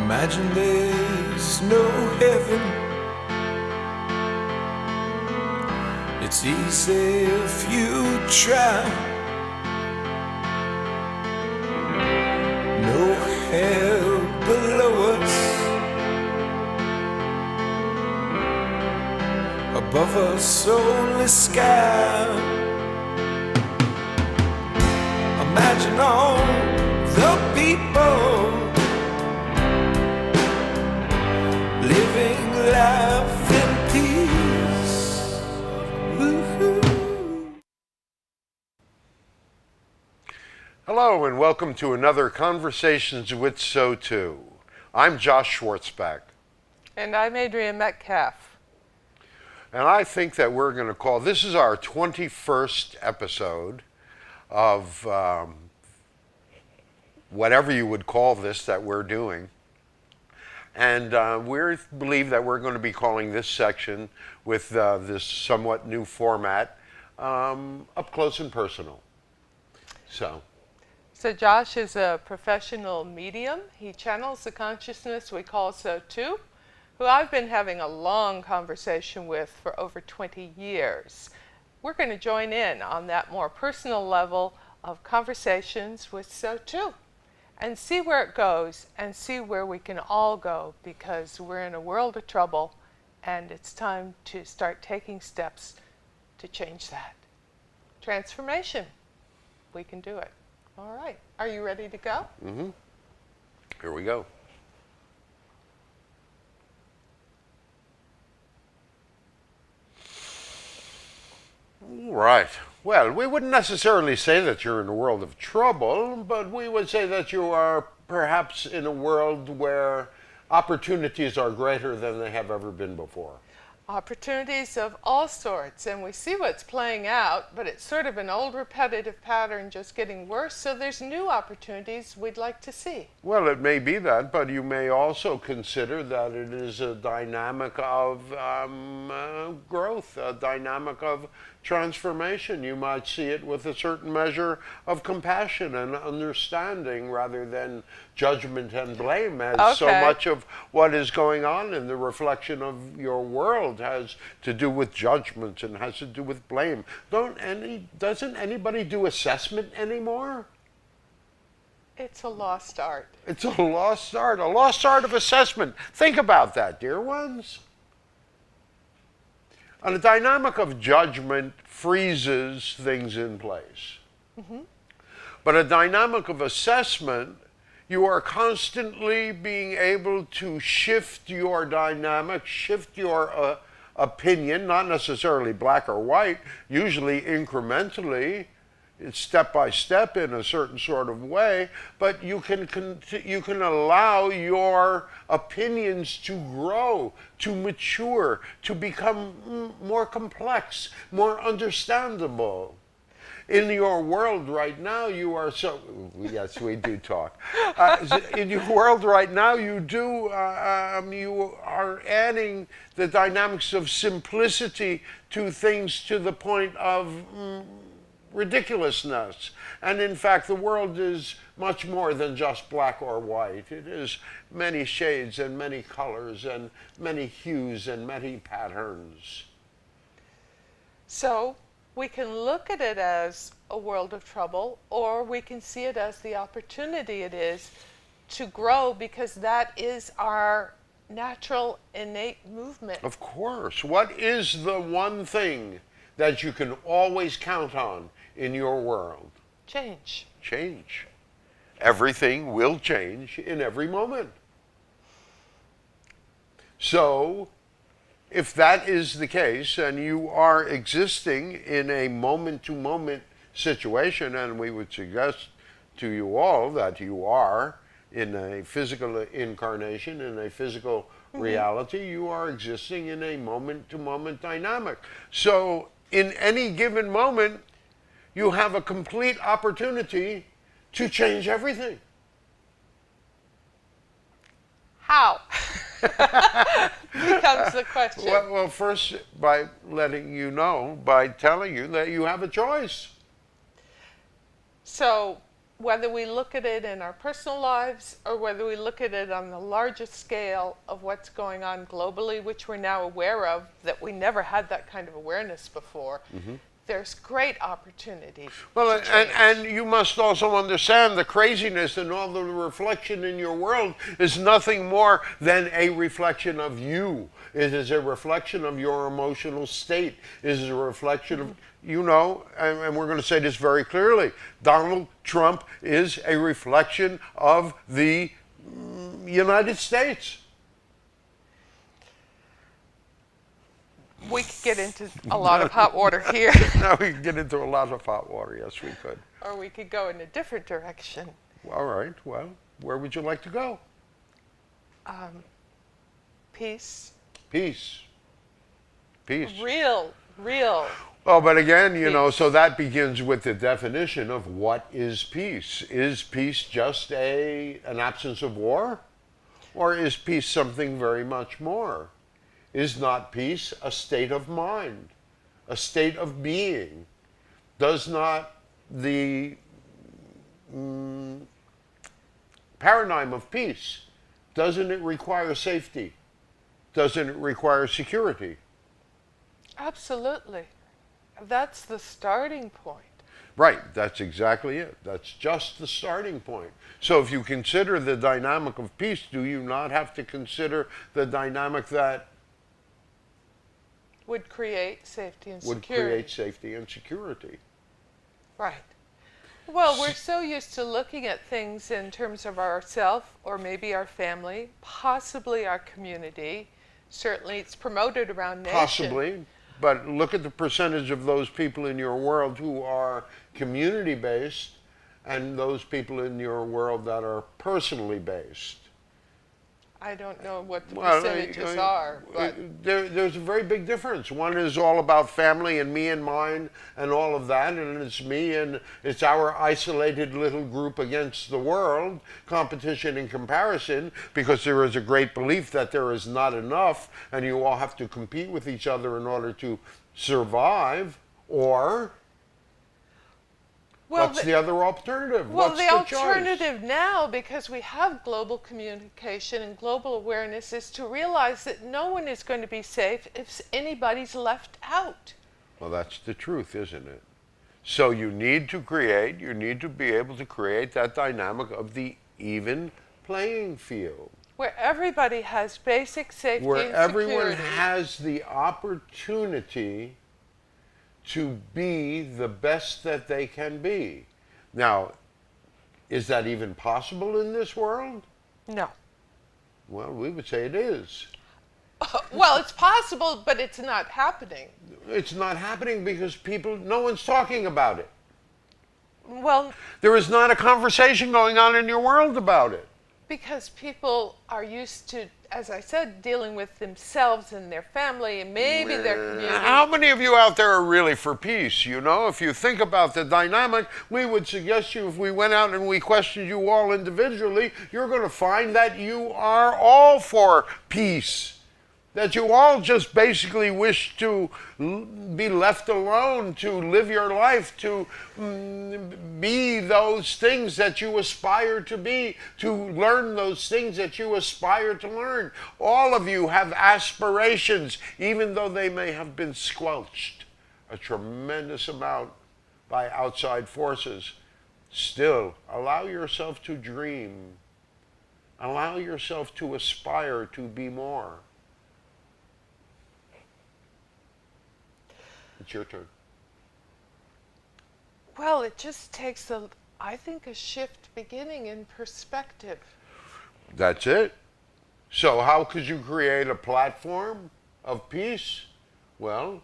Imagine there's no heaven. It's easy if you try. No hell below us, above us only sky. Imagine all the people living life in peace. Woo-hoo. Hello and welcome to another Conversations with SOTU. I'm Josh Schwartzbeck. And I'm Adrienne Metcalf. And I think that we're going to call, this is our 21st episode of whatever you would call this that we're doing. And we believe that we're going to be calling this section with this somewhat new format, Up Close and Personal. So Josh is a professional medium. He channels the consciousness we call SOTU, who I've been having a long conversation with for over 20 years. We're going to join in on that more personal level of conversations with SOTU and see where it goes and see where we can all go, because we're in a world of trouble and it's time to start taking steps to change that. Transformation. We can do it. All right. Are you ready to go? Mm-hmm. Here we go. All right. Well, we wouldn't necessarily say that you're in a world of trouble, but we would say that you are perhaps in a world where opportunities are greater than they have ever been before. Opportunities of all sorts, and we see what's playing out, but it's sort of an old repetitive pattern just getting worse, so there's new opportunities we'd like to see. Well, it may be that, but you may also consider that it is a dynamic of growth, a dynamic of transformation. You might see it with a certain measure of compassion and understanding rather than judgment and blame, as so much of what is going on in the reflection of your world has to do with judgment and has to do with blame. Doesn't anybody do assessment anymore? It's a lost art. It's a lost art of assessment. Think about that, dear ones. And a dynamic of judgment freezes things in place. Mm-hmm. But a dynamic of assessment, you are constantly being able to shift your dynamic, shift your opinion, not necessarily black or white, usually incrementally. It's step by step in a certain sort of way, but you can allow your opinions to grow, to mature, to become more complex, more understandable. In your world right now, you are so, yes, we do talk. In your world right now, you are adding the dynamics of simplicity to things to the point of ridiculousness. And in fact, the world is much more than just black or white. It is many shades and many colors and many hues and many patterns. So we can look at it as a world of trouble, or we can see it as the opportunity it is to grow, because that is our natural, innate movement. Of course. What is the one thing that you can always count on in your world? Change. Change. Everything will change in every moment. So, if that is the case, and you are existing in a moment-to-moment situation, and we would suggest to you all that you are in a physical incarnation, in a physical reality, you are existing in a moment-to-moment dynamic. So, in any given moment, you have a complete opportunity to change everything. How? Becomes the question. Well, first, by letting you know, by telling you that you have a choice. So whether we look at it in our personal lives or whether we look at it on the largest scale of what's going on globally, which we're now aware of, that we never had that kind of awareness before, there's great opportunity. Well, and you must also understand the craziness and all the reflection in your world is nothing more than a reflection of you. It is a reflection of your emotional state. It is a reflection of, you know, and we're going to say this very clearly, Donald Trump is a reflection of the United States. We could get into a lot of hot water here. Now we can get into a lot of hot water, yes we could. Or we could go in a different direction. All right, well, where would you like to go? Peace. Peace. Peace. Real. Well, but again, you know, so that begins with the definition of what is peace. Is peace just an absence of war? Or is peace something very much more? Is not peace a state of mind, a state of being? Does not the paradigm of peace, doesn't it require safety? Doesn't it require security? Absolutely. That's the starting point. Right, that's exactly it. That's just the starting point. So if you consider the dynamic of peace, do you not have to consider the dynamic that would create safety and would security. create safety and security? Right. Well, we're so used to looking at things in terms of ourselves or maybe our family, possibly our community. Certainly it's promoted around nation. Possibly, but look at the percentage of those people in your world who are community-based and those people in your world that are personally based. I don't know what the percentages are, but there's a very big difference. One is all about family and me and mine and all of that, and it's me and it's our isolated little group against the world, competition and comparison, because there is a great belief that there is not enough and you all have to compete with each other in order to survive, or what's the other alternative? Well, What's the choice? alternative now, because we have global communication and global awareness, is to realize that no one is going to be safe if anybody's left out. Well, that's the truth, isn't it? So you need to be able to create that dynamic of the even playing field. Where everybody has basic safety Where and everyone security. has the opportunity to be the best that they can be. Now, is that even possible in this world? No. Well, we would say it is. Well, it's possible, but it's not happening. It's not happening because no one's talking about it. Well, There is not a conversation going on in your world about it. because people are used to, as I said, dealing with themselves and their family and maybe their community. How many of you out there are really for peace? You know, if you think about the dynamic, we would suggest you, if we went out and we questioned you all individually, you're going to find that you are all for peace. That you all just basically wish to be left alone, to live your life, to be those things that you aspire to be, to learn those things that you aspire to learn. All of you have aspirations, even though they may have been squelched a tremendous amount by outside forces. Still, allow yourself to dream. Allow yourself to aspire to be more. It's your turn. Well, it just takes, I think, a shift beginning in perspective. That's it. So how could you create a platform of peace? Well,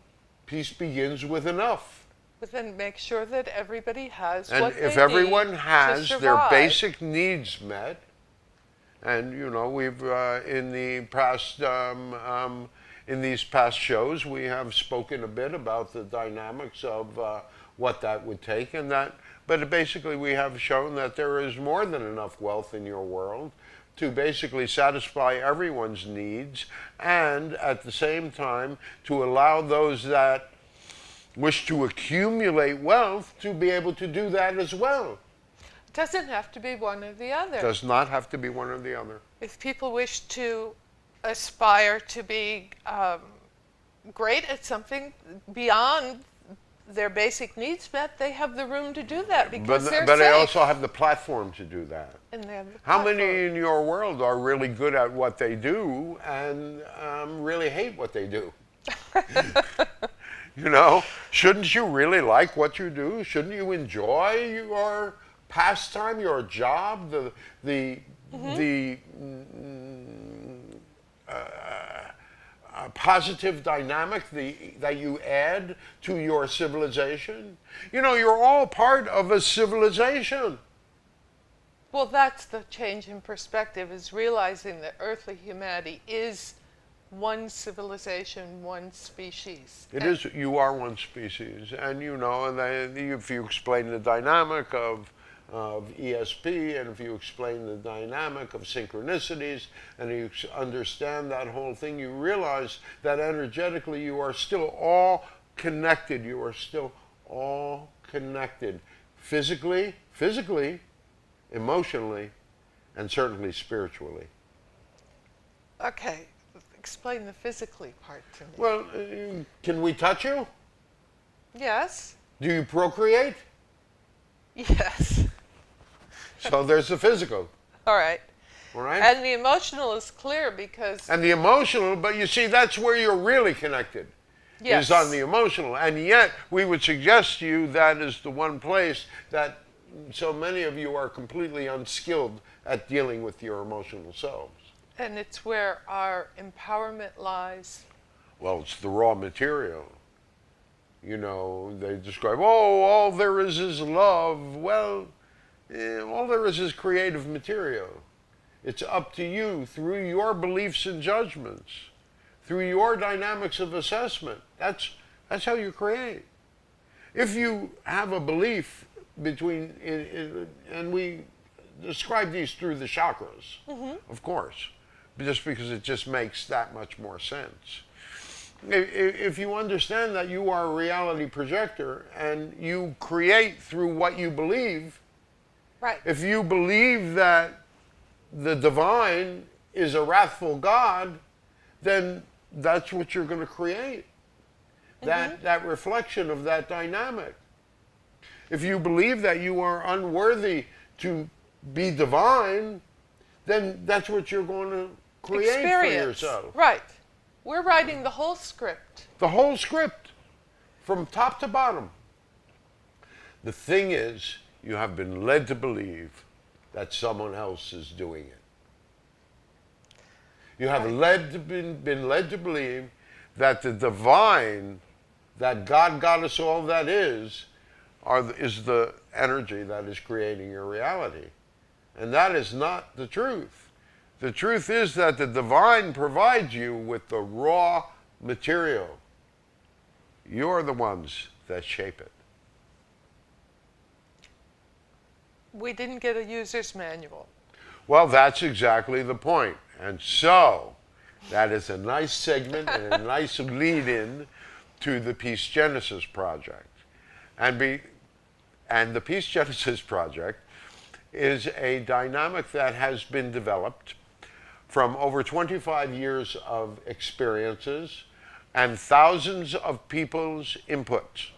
peace begins with enough. But then make sure that everybody has And what if they everyone need has to their survive. basic needs met, and you know, we've in these past shows, we have spoken a bit about the dynamics of what that would take, and that. But basically, we have shown that there is more than enough wealth in your world to basically satisfy everyone's needs, and at the same time to allow those that wish to accumulate wealth to be able to do that as well. Doesn't have to be one or the other. Does not have to be one or the other. If people wish to aspire to be great at something beyond their basic needs met, they have the room to do that because they're But safe. they also have the platform to do that. And they have the How platform. many in your world are really good at what they do and really hate what they do? You know, shouldn't you really like what you do? Shouldn't you enjoy your pastime, your job, the positive dynamic that you add to your civilization? You know, you're all part of a civilization. Well, that's the change in perspective, is realizing that earthly humanity is one civilization, one species. It is. You are one species, and you know, and if you explain the dynamic of ESP, and if you explain the dynamic of synchronicities, and you understand that whole thing, you realize that energetically you are still all connected. You are still all connected, physically, emotionally, and certainly spiritually. Okay, explain the physically part to me. Well, can we touch you? Yes. Do you procreate? Yes. So there's the physical, All right. all right? And the emotional is clear because And the emotional, but you see, that's where you're really connected, yes. is on the emotional. And yet, we would suggest to you that is the one place that so many of you are completely unskilled at dealing with your emotional selves. And it's where our empowerment lies. Well, it's the raw material. You know, they describe, oh, all there is love. Well, all there is creative material. It's up to you, through your beliefs and judgments, through your dynamics of assessment. That's how you create. If you have a belief between, and we describe these through the chakras, of course, just because it just makes that much more sense. If you understand that you are a reality projector and you create through what you believe, Right. if you believe that the divine is a wrathful God, then that's what you're going to create. That reflection of that dynamic. If you believe that you are unworthy to be divine, then that's what you're going to create for yourself. Right. We're writing the whole script. The whole script, from top to bottom. The thing is, you have been led to believe that someone else is doing it. You have been led to believe that the divine, that God, Goddess, all that is the energy that is creating your reality. And that is not the truth. The truth is that the divine provides you with the raw material. You're the ones that shape it. We didn't get a user's manual. Well, that's exactly the point. And so, that is a nice segment and a nice lead-in to the Peace Genesis Project. And the Peace Genesis Project is a dynamic that has been developed from over 25 years of experiences and thousands of people's inputs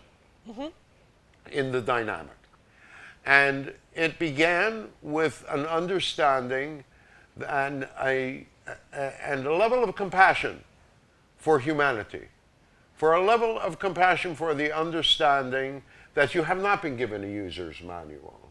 in the dynamic. And it began with an understanding and a level of compassion for humanity, for a level of compassion for the understanding that you have not been given a user's manual,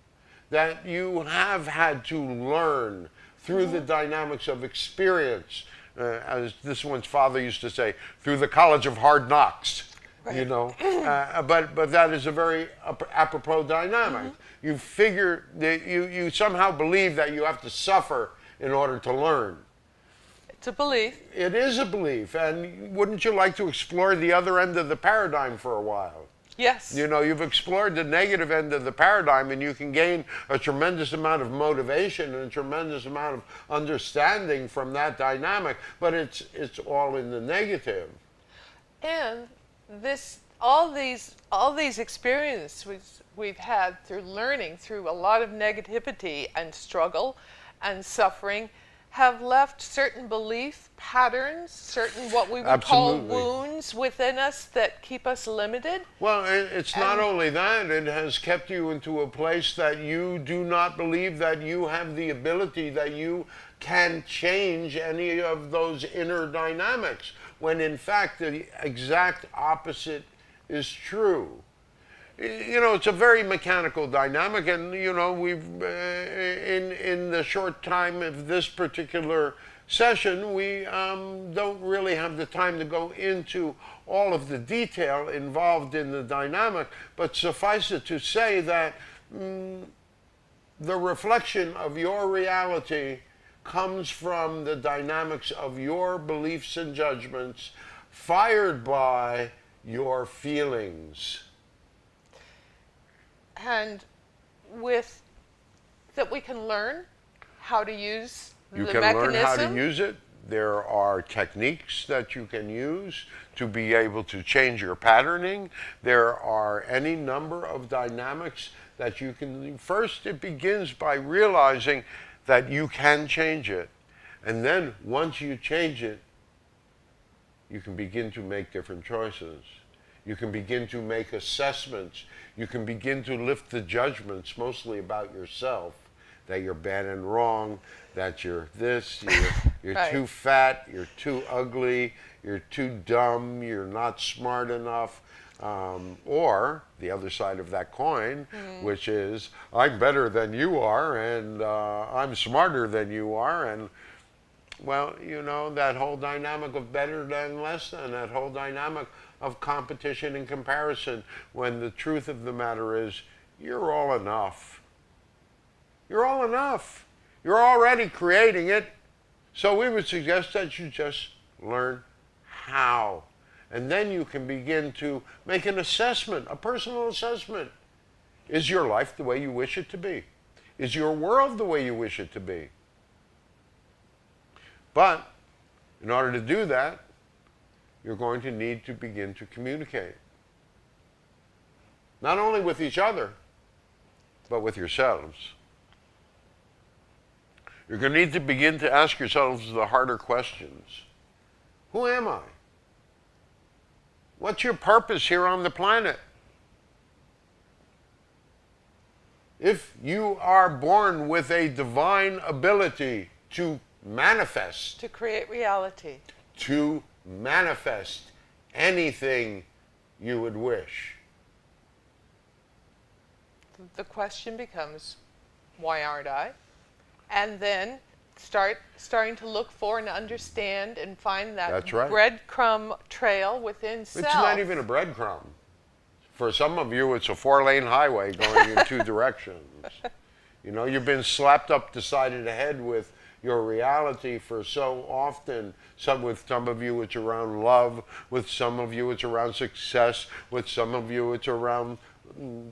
that you have had to learn through the dynamics of experience, as this one's father used to say, through the college of hard knocks. Right. You know, but that is a very apropos dynamic. You figure that you somehow believe that you have to suffer in order to learn. It's a belief. It is a belief, and wouldn't you like to explore the other end of the paradigm for a while? Yes. You know, you've explored the negative end of the paradigm, and you can gain a tremendous amount of motivation and a tremendous amount of understanding from that dynamic, but it's all in the negative. And all these experiences we've had through learning, through a lot of negativity and struggle and suffering, have left certain belief patterns, certain what we would call Absolutely. wounds within us that keep us limited. Well, it's not only that, it has kept you into a place that you do not believe that you have the ability, that you can change any of those inner dynamics, when in fact the exact opposite is true. You know, it's a very mechanical dynamic, and you know, we've in the short time of this particular session, we don't really have the time to go into all of the detail involved in the dynamic, but suffice it to say that the reflection of your reality comes from the dynamics of your beliefs and judgments, fired by your feelings. And with that we can learn how to use You the can mechanism. learn how to use it. There are techniques that you can use to be able to change your patterning. There are any number of dynamics that you can. First, it begins by realizing that you can change it. And then once you change it, you can begin to make different choices. You can begin to make assessments. You can begin to lift the judgments, mostly about yourself, that you're bad and wrong, that you're this, you're Right. too fat, you're too ugly, you're too dumb, you're not smart enough. Or the other side of that coin, which is, I'm better than you are, and I'm smarter than you are, and well, you know, that whole dynamic of better than less than, that whole dynamic of competition and comparison, when the truth of the matter is, you're all enough. You're all enough. You're already creating it. So we would suggest that you just learn how. And then you can begin to make an assessment, a personal assessment. Is your life the way you wish it to be? Is your world the way you wish it to be? But in order to do that, you're going to need to begin to communicate. Not only with each other, but with yourselves. You're going to need to begin to ask yourselves the harder questions. Who am I? What's your purpose here on the planet? If you are born with a divine ability to manifest, to create reality. to manifest anything you would wish. The question becomes, why aren't I? And then starting to look for and understand and find that That's right. breadcrumb trail within self. It's not even a breadcrumb. For some of you, it's a 4-lane highway going in two directions. You know, you've been slapped up the side of the head with your reality for so often. With some of you, it's around love. With some of you, it's around success. With some of you, it's around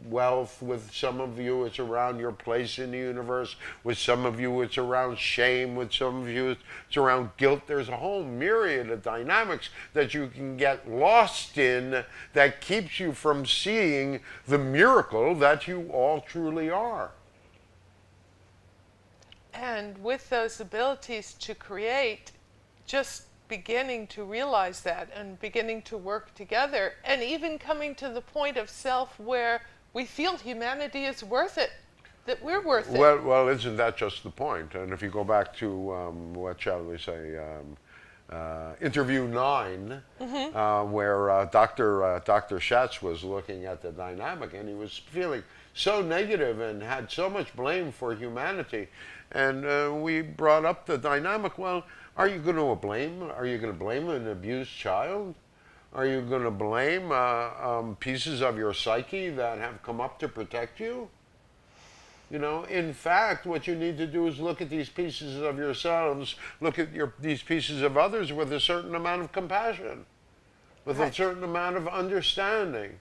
wealth. With some of you, it's around your place in the universe. With some of you, it's around shame. With some of you, it's around guilt. There's a whole myriad of dynamics that you can get lost in that keeps you from seeing the miracle that you all truly are. And with those abilities to create, just beginning to realize that and beginning to work together, and even coming to the point of self where we feel humanity is worth it, that we're worth it. Well, isn't that just the point? And if you go back to, what shall we say, interview 9, where Dr. Schatz was looking at the dynamic, and he was feeling so negative and had so much blame for humanity. And we brought up the dynamic. Well, are you going to blame? Are you going to blame an abused child? Are you going to blame pieces of your psyche that have come up to protect you? You know, in fact, what you need to do is look at these pieces of yourselves, look at these pieces of others with a certain amount of compassion, with a certain amount of understanding,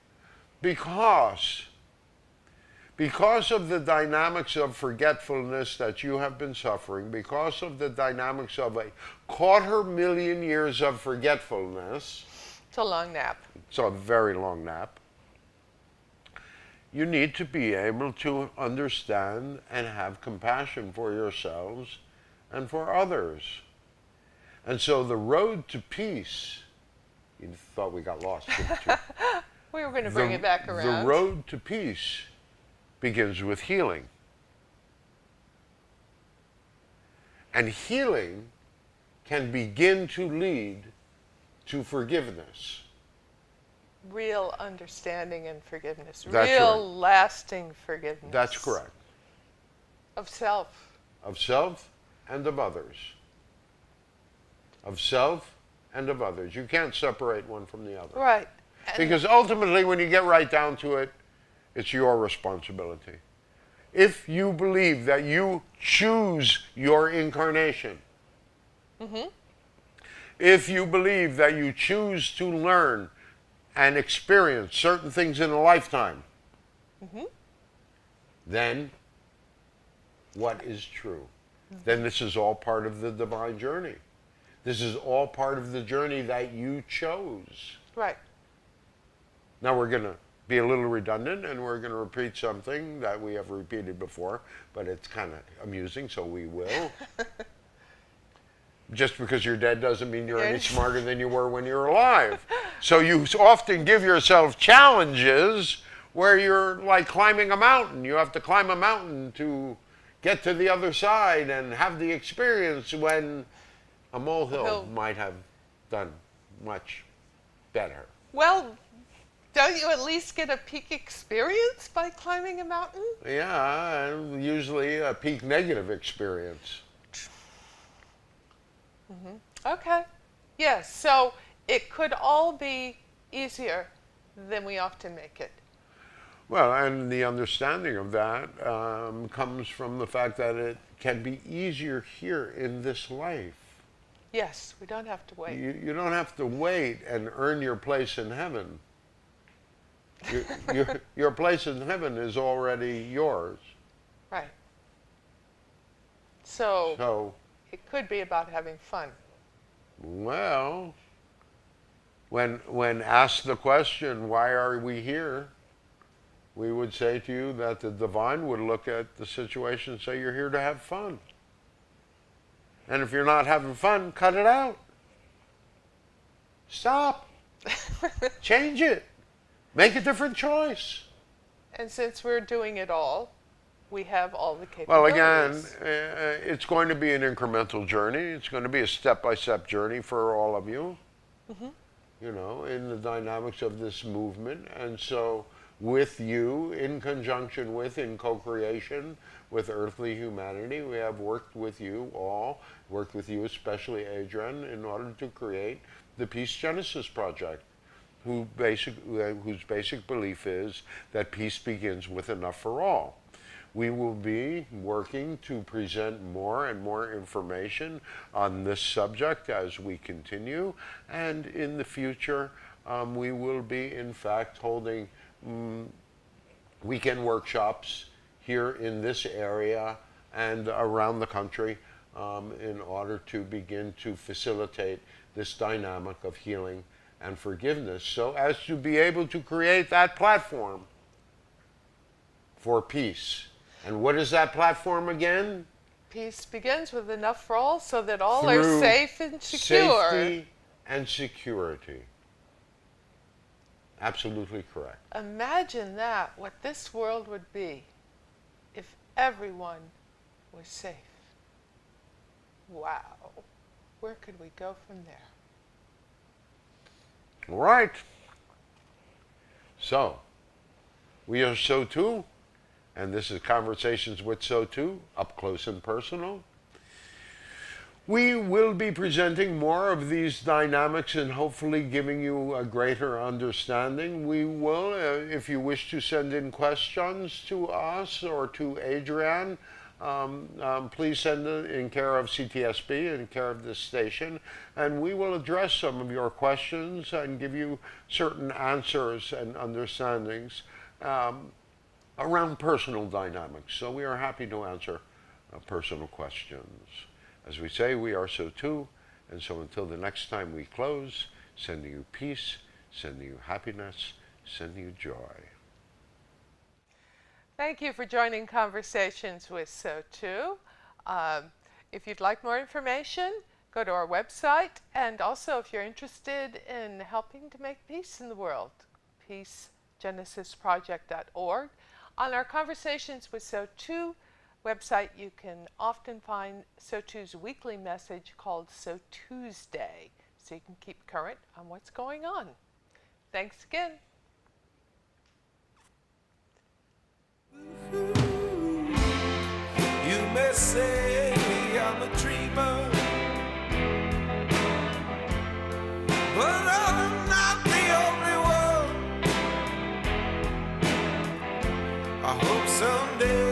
because of the dynamics of forgetfulness that you have been suffering, because of the dynamics of a 250,000 years of forgetfulness. It's a long nap. It's a very long nap. you need to be able to understand and have compassion for yourselves and for others. And so the road to peace, you thought we got lost, didn't you? We were going to bring it back around. The road to peace begins with healing. And healing can begin to lead to forgiveness. Real understanding and forgiveness. That's Real right. lasting forgiveness. That's correct. Of self. Of self and of others. Of self and of others. You can't separate one from the other. Right. And because ultimately, when you get right down to it, it's your responsibility. If you believe that you choose your incarnation, if you believe that you choose to learn and experience certain things in a lifetime, then what is true? Then this is all part of the divine journey. This is all part of the journey that you chose. Right. Now we're going to be a little redundant and we're going to repeat something that we have repeated before, but it's kind of amusing, so we will. Just because you're dead doesn't mean you're any smarter than you were when you were alive. So you often give yourself challenges where you're like climbing a mountain. You have to climb a mountain to get to the other side and have the experience when a molehill might have done much better. Well, don't you at least get a peak experience by climbing a mountain? Yeah, usually a peak negative experience. Okay. Yes, so it could all be easier than we often make it. Well, and the understanding of that comes from the fact that it can be easier here in this life. Yes, we don't have to wait. You don't have to wait and earn your place in heaven. Your place in heaven is already yours. Right. So it could be about having fun. Well, when asked the question, why are we here? We would say to you that the divine would look at the situation and say, you're here to have fun. And if you're not having fun, cut it out. Stop. Change it. Make a different choice. And since we're doing it all, we have all the capabilities. Well, again, it's going to be an incremental journey. It's going to be a step-by-step journey for all of you, you know, in the dynamics of this movement. And so with you, in conjunction with, in co-creation with earthly humanity, we have worked with you all, worked with you especially, Adrienne, in order to create the Peace Genesis Project, whose basic belief is that peace begins with enough for all. We will be working to present more and more information on this subject as we continue, and in the future we will be in fact holding weekend workshops here in this area and around the country in order to begin to facilitate this dynamic of healing and forgiveness, so as to be able to create that platform for peace. And what is that platform again? Peace begins with enough for all so that all are safe and secure. Safety and security. Absolutely correct. Imagine that, what this world would be if everyone was safe. Wow. Where could we go from there? All right. So, we are SOTU, and this is Conversations with SOTU, up close and personal. We will be presenting more of these dynamics and hopefully giving you a greater understanding. We will, if you wish to send in questions to us or to Adrienne, please send it in care of CTSB, in care of this station, and we will address some of your questions and give you certain answers and understandings around personal dynamics. So we are happy to answer personal questions. As we say, we are SOTU, and so until the next time we close, sending you peace, sending you happiness, sending you joy. Thank you for joining Conversations with SOTU. If you'd like more information, go to our website, and also if you're interested in helping to make peace in the world, peacegenesisproject.org. On our Conversations with SOTU website, you can often find SOTU's weekly message called SOTUesday, so you can keep current on what's going on. Thanks again. You may say I'm a dreamer, but I'm not the only one. I hope someday